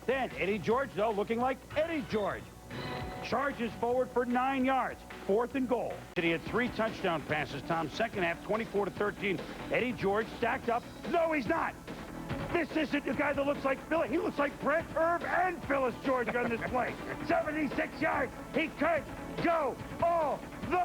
Then Eddie George, though, looking like Eddie George. Charges forward for 9 yards. 4th and goal. He had 3 touchdown passes, Tom. Second half, 24-13. Eddie George stacked up. No, he's not. This isn't the guy that looks like Philly. He looks like Brett Irv and Phyllis George on this play. 76 yards. He could go all the...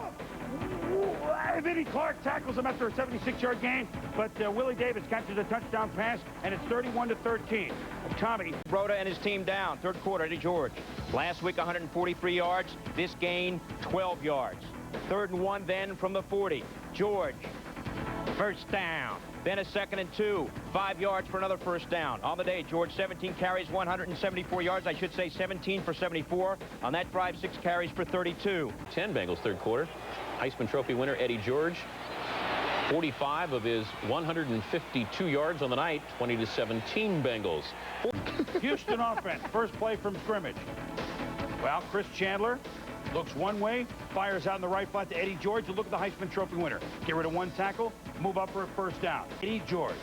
Vinnie Clark tackles him after a 76-yard gain, but Willie Davis catches a touchdown pass, and it's 31-13. Tommy. Broda and his team down. Third quarter, Eddie George. Last week, 143 yards. This gain, 12 yards. 3rd and 1 then from the 40. George, first down. Then a 2nd and 2. 5 yards for another first down. On the day, George, 17 carries, 174 yards. I should say 17 for 74. On that drive, 6 carries for 32. 10 Bengals third quarter. Heisman Trophy winner Eddie George. 45 of his 152 yards on the night. 20-17 Bengals. Houston offense. First play from scrimmage. Well, Chris Chandler looks one way, fires out in the right flat to Eddie George, and look at the Heisman Trophy winner. Get rid of 1 tackle, move up for a first down. Eddie George.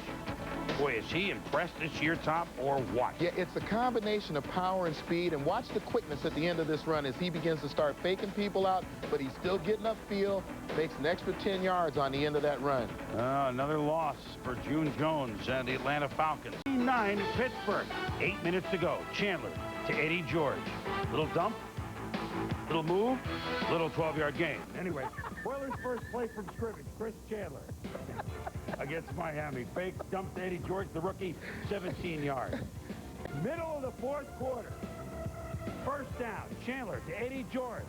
Boy, is he impressed this year, Tom, or what? Yeah, it's a combination of power and speed, and watch the quickness at the end of this run as he begins to start faking people out, but he's still getting upfield, makes an extra 10 yards on the end of that run. Another loss for June Jones and the Atlanta Falcons. 9 in Pittsburgh. 8 minutes to go. Chandler to Eddie George. Little dump, little move, little 12-yard gain. Anyway, Oilers' first play from scrimmage. Chris Chandler against Miami. Fake dump to Eddie George, the rookie, 17 yards. Middle of the 4th quarter. First down, Chandler to Eddie George.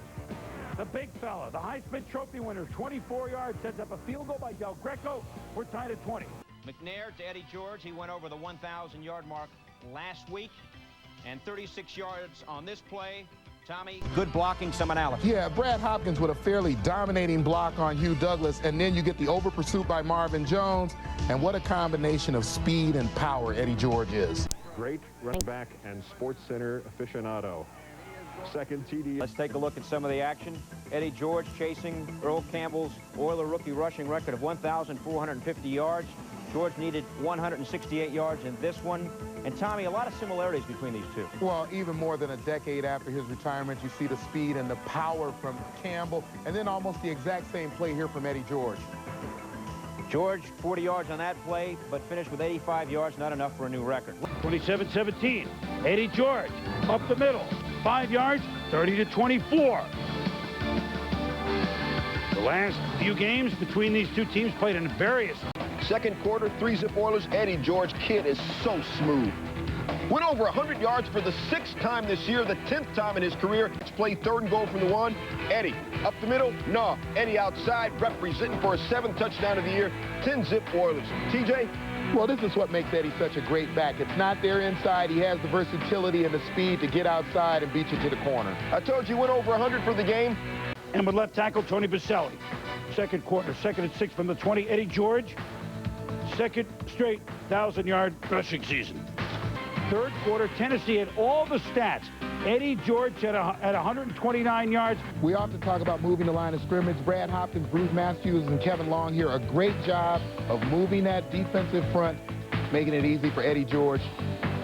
The big fella, the Heisman Trophy winner, 24 yards, sets up a field goal by Del Greco. We're tied at 20. McNair to Eddie George. He went over the 1,000-yard mark last week. And 36 yards on this play. Tommy, good blocking, some analysis. Yeah, Brad Hopkins with a fairly dominating block on Hugh Douglas, and then you get the over pursuit by Marvin Jones, and what a combination of speed and power Eddie George is. Great running back and Sports Center aficionado. Second TD. Let's take a look at some of the action. Eddie George chasing Earl Campbell's Oiler rookie rushing record of 1,450 yards. George needed 168 yards in this one. And Tommy, a lot of similarities between these two. Well, even more than a decade after his retirement, you see the speed and the power from Campbell, and then almost the exact same play here from Eddie George. George, 40 yards on that play, but finished with 85 yards, not enough for a new record. 27-17. Eddie George up the middle. 5 yards, 30-24. The last few games between these two teams played in various... Second quarter, 3-zip Oilers. Eddie George, kid is so smooth. Went over 100 yards for the 6th time this year, the 10th time in his career. Let's play 3rd and goal from the 1. Eddie, up the middle, no. Eddie outside, representing for a 7th touchdown of the year. 10-zip Oilers. TJ? Well, this is what makes Eddie such a great back. It's not there inside. He has the versatility and the speed to get outside and beat you to the corner. I told you, went over 100 for the game. And with left tackle, Tony Baselli. Second quarter, 2nd and 6 from the 20. Eddie George, 2nd straight 1,000-yard rushing season. 3rd quarter, Tennessee had all the stats. Eddie George at 129 yards. We often talk about moving the line of scrimmage. Brad Hopkins, Bruce Matthews, and Kevin Long here, a great job of moving that defensive front, making it easy for Eddie George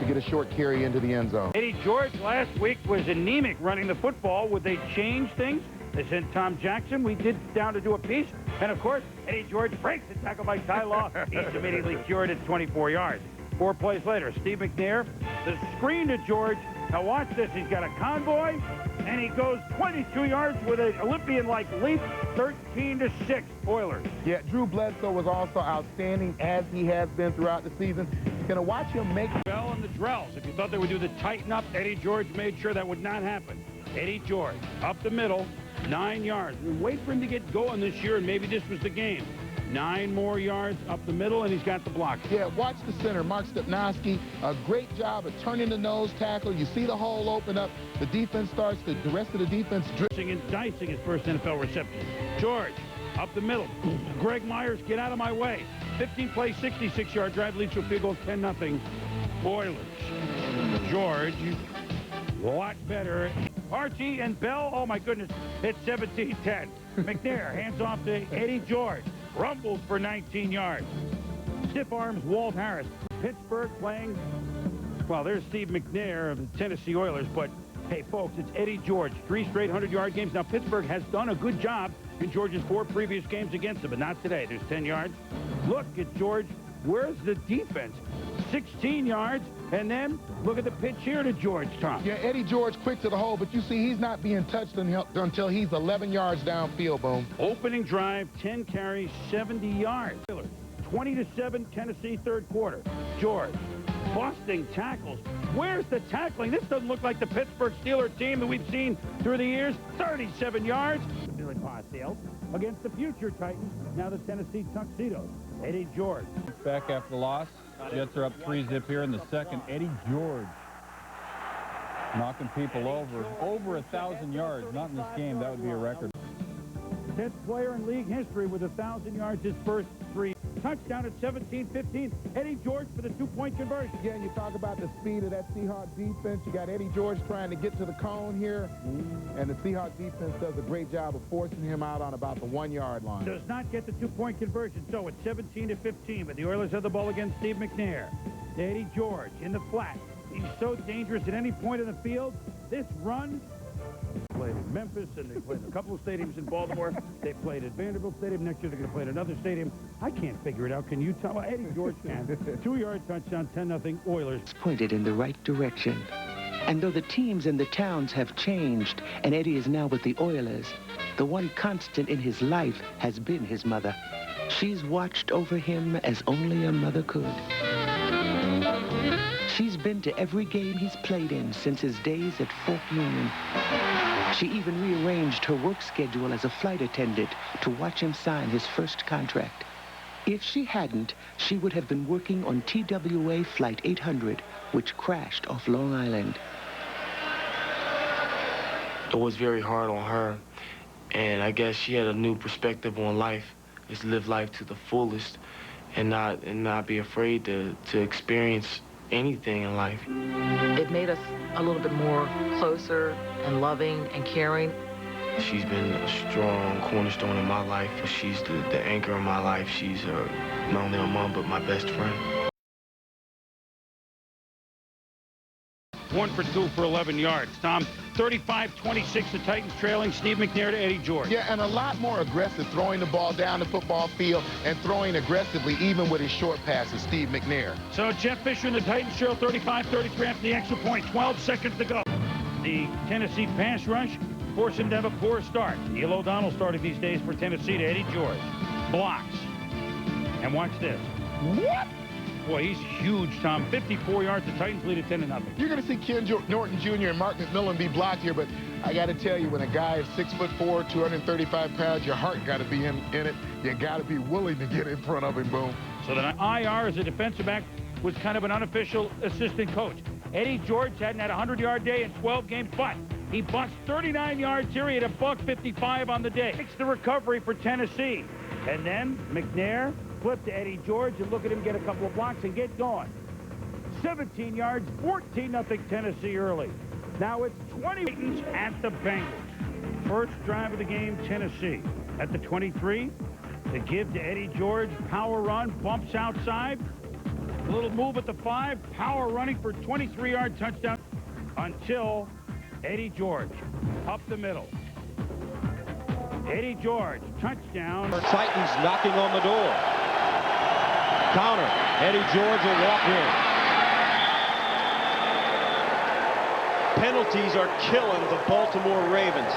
to get a short carry into the end zone. Eddie George last week was anemic running the football. Would they change things? They sent Tom Jackson. We did down to do a piece. And, of course, Eddie George breaks the tackle by Ty Law. He's immediately cured at 24 yards. 4 plays later, Steve McNair, the screen to George. Now watch this. He's got a convoy, and he goes 22 yards with an Olympian-like leap, 13-6 Oilers. Yeah, Drew Bledsoe was also outstanding, as he has been throughout the season. You're going to watch him make... Bell and the Drells. If you thought they would do the tighten up, Eddie George made sure that would not happen. Eddie George, up the middle, 9 yards. We wait for him to get going this year, and maybe this was the game. 9 more yards up the middle, and he's got the block. Yeah, watch the center, Mark Stepnoski. A great job of turning the nose tackle. You see the hole open up. The defense starts, the rest of the defense drifting and dicing his first NFL reception. George, up the middle. Greg Myers, get out of my way. 15-play, 66-yard drive leads to a field goal, 10-0. Oilers. George, a lot better. Archie and Bell, oh my goodness, it's 17-10. McNair hands off to Eddie George. Rumbles for 19 yards. Stiff arms, Walt Harris. Pittsburgh playing Well, there's Steve McNair of the Tennessee Oilers, but hey, folks, it's Eddie George. 3 straight 100-yard games. Now, Pittsburgh has done a good job in George's 4 previous games against him, but not today. There's 10 yards. Look at George. Where's the defense? 16 yards, and then look at the pitch here to George, Tom. Yeah, Eddie George quick to the hole, but you see he's not being touched until he's 11 yards downfield, Boom. Opening drive, 10 carries, 70 yards. 20-7 Tennessee third quarter. George busting tackles. Where's the tackling? This doesn't look like the Pittsburgh Steelers team that we've seen through the years. 37 yards. Billy Pastel against the future Titans, now the Tennessee Tuxedos. Eddie George. Back after the loss. Jets are up 3-zip here in the second. Eddie George knocking people over 1,000 yards. Not in this game. That would be a record. 10th player in league history with 1,000 yards his first 3. Touchdown at 17-15. Eddie George for the 2-point conversion. Again, you talk about the speed of that Seahawks defense. You got Eddie George trying to get to the cone here, and the Seahawks defense does a great job of forcing him out on about the 1-yard line. Does not get the 2-point conversion, so it's 17-15, but the Oilers have the ball against Steve McNair. Eddie George in the flat. He's so dangerous at any point in the field. This run, they played in Memphis, and they played in a couple of stadiums in Baltimore. They played at Vanderbilt Stadium. Next year, they're going to play at another stadium. I can't figure it out. Can you tell? Well, Eddie George can. 2-yard touchdown, 10-0 Oilers. It's pointed in the right direction. And though the teams and the towns have changed, and Eddie is now with the Oilers, the one constant in his life has been his mother. She's watched over him as only a mother could. She's been to every game he's played in since his days at Fort Union. She even rearranged her work schedule as a flight attendant to watch him sign his first contract. If she hadn't, she would have been working on TWA Flight 800, which crashed off Long Island. It was very hard on her, and I guess she had a new perspective on life. Just live life to the fullest and not be afraid to experience anything in life. It made us a little bit more closer and loving and caring. She's been a strong cornerstone in my life. She's the anchor in my life. She's not only a mom, but my best friend. 1 for 2 for 11 yards. Tom, 35-26, the Titans trailing. Steve McNair to Eddie George. Yeah, and a lot more aggressive, throwing the ball down the football field and throwing aggressively, even with his short passes, Steve McNair. So Jeff Fisher and the Titans trail 35-33 after the extra point. 12 seconds to go. The Tennessee pass rush forced him to have a poor start. Neil O'Donnell started these days for Tennessee to Eddie George. Blocks. And watch this. What? Boy, he's huge, Tom. 54 yards. The Titans lead at 10-0. You're going to see Ken Norton Jr. and Mark McMillan be blocked here, but I got to tell you, when a guy is 6'4", 235 pounds, your heart got to be in it. You got to be willing to get in front of him, Boom. So the IR as a defensive back was kind of an unofficial assistant coach. Eddie George hadn't had a 100-yard day in 12 games, but he busts 39 yards here. He had a $155 on the day. It's the recovery for Tennessee. And then McNair flip to Eddie George, and look at him get a couple of blocks and get going. 17 yards, 14-0 Tennessee early. Now it's 20 Titans at the Bengals. First drive of the game, Tennessee. At the 23, the give to Eddie George, power run, bumps outside. A little move at the 5, power running for 23-yard touchdown until Eddie George up the middle. Eddie George, touchdown. Titans knocking on the door. Counter. Eddie George will walk in. Penalties are killing the Baltimore Ravens.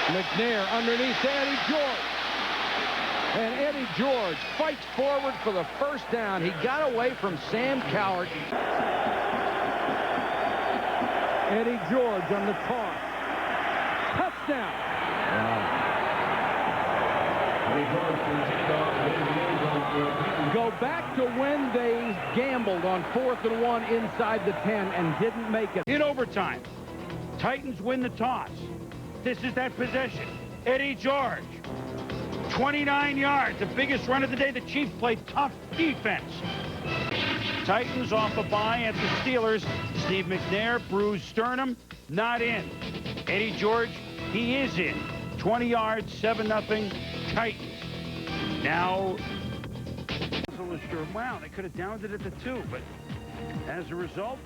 McNair underneath to Eddie George. And Eddie George fights forward for the first down. He got away from Sam Cowart. Eddie George on the toss. Touchdown. Go back to when they gambled on 4th and 1 inside the 10 and didn't make it. In overtime, Titans win the toss. This is that possession. Eddie George, 29 yards, the biggest run of the day. The Chiefs played tough defense. Titans off a bye at the Steelers. Steve McNair, bruised sternum, not in. Eddie George, he is in. 20 yards, 7-0 Titans. Now, wasn't sure. Wow, they could have downed it at the 2, but as a result,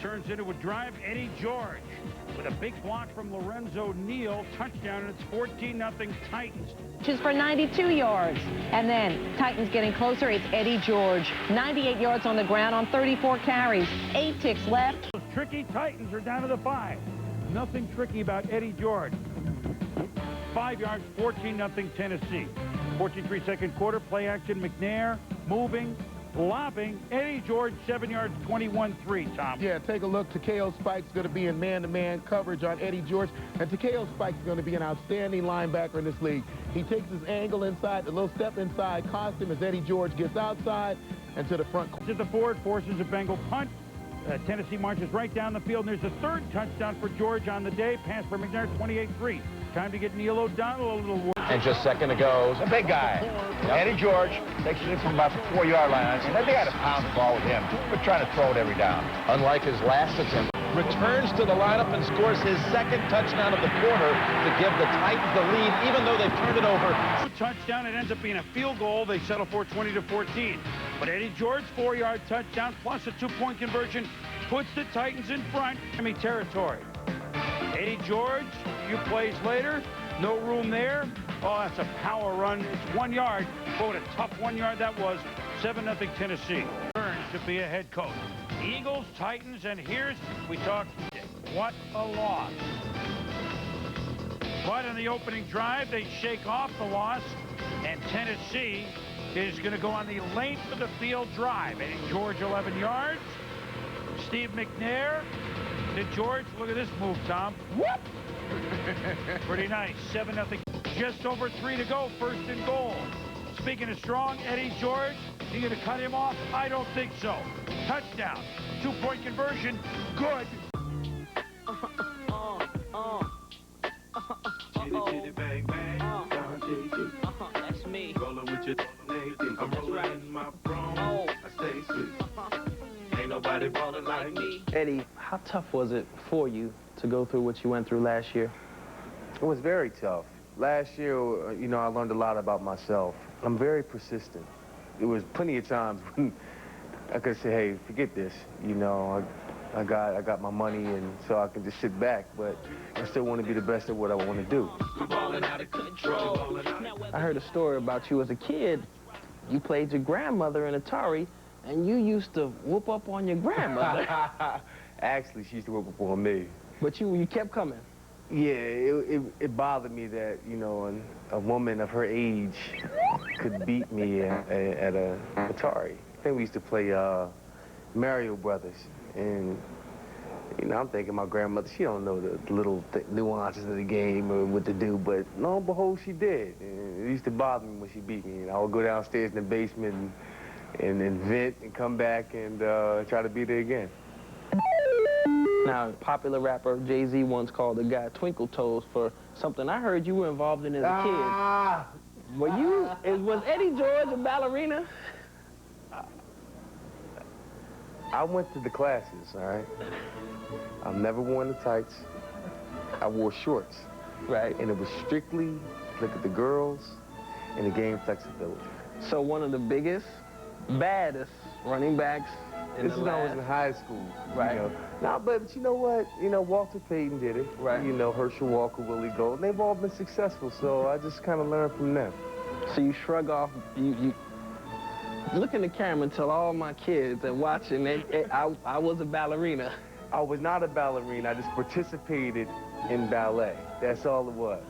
turns into a drive. Eddie George with a big block from Lorenzo Neal. Touchdown, and it's 14-0 Titans. Just for 92 yards. And then Titans getting closer. It's Eddie George. 98 yards on the ground on 34 carries. 8 ticks left. Those tricky Titans are down to the 5. Nothing tricky about Eddie George. 5 yards, 14-0 Tennessee. 14-3 second quarter. Play action. McNair moving. Lobbing. Eddie George, 7 yards, 21-3, Tom. Yeah, take a look. Takeo Spike's going to be in man-to-man coverage on Eddie George. And Takeo Spike's going to be an outstanding linebacker in this league. He takes his angle inside, a little step inside, cost him as Eddie George gets outside and to the front. To the forward, forces a Bengal punt. Tennessee marches right down the field, and there's a third touchdown for George on the day. Pass for McNair, 28-3. Time to get Neil O'Donnell a little work. And just a second ago, a big guy. Eddie George takes it in from about the 4-yard line. And they got to pound the ball with him. We're trying to throw it every down. Unlike his last attempt. Returns to the lineup and scores his second touchdown of the quarter to give the Titans the lead, even though they've turned it over. Touchdown, it ends up being a field goal. They settle for 20-14. But Eddie George, 4-yard touchdown, plus a 2-point conversion, puts the Titans in front. Enemy territory. Eddie George, a few plays later, no room there. Oh, that's a power run. It's 1 yard. Boy, what a tough 1 yard that was. 7-0 Tennessee. Turns to be a head coach. Eagles, Titans, and here's, we talked, what a loss. But in the opening drive, they shake off the loss, and Tennessee is going to go on the length of the field drive. Eddie George, 11 yards. Steve McNair to George. Look at this move, Tom. Whoop! Pretty nice. 7-0. Just over 3 to go. First and goal. Speaking of strong, Eddie George, you going to cut him off? I don't think so. Touchdown. 2-point conversion. Good. That's me. Rolling with your I'm rolling in my throne. I stay sweet. Ain't nobody ballin' like me. Eddie, how tough was it for you to go through what you went through last year? It was very tough. Last year, you know, I learned a lot about myself. I'm very persistent. There was plenty of times when I could say, hey, forget this. You know, I got my money, and so I can just sit back, but I still want to be the best at what I want to do. I heard a story about you as a kid. You played your grandmother in Atari, and you used to whoop up on your grandmother. Actually, she used to whoop up on me. But you kept coming. Yeah, it bothered me that, you know, a woman of her age could beat me at a Atari. I think we used to play Mario Brothers, and, you know, I'm thinking my grandmother, she don't know the little nuances of the game or what to do, but lo and behold, she did. And it used to bother me when she beat me. And I would go downstairs in the basement and vent and come back and try to beat her again. Now, popular rapper Jay-Z once called a guy Twinkle Toes for something I heard you were involved in as a kid. Was Eddie George a ballerina? I went to the classes, all right? I've never worn the tights. I wore shorts. Right. And it was strictly look at the girls and the game flexibility. So one of the biggest, baddest running backs in this is when I was in high school. Right. You know. Now, but you know what? You know, Walter Payton did it. Right. You know, Herschel Walker, Willie Gold. They've all been successful, so I just kind of learned from them. So you shrug off, you look in the camera and tell all my kids that watching, I was a ballerina. I was not a ballerina. I just participated in ballet. That's all it was.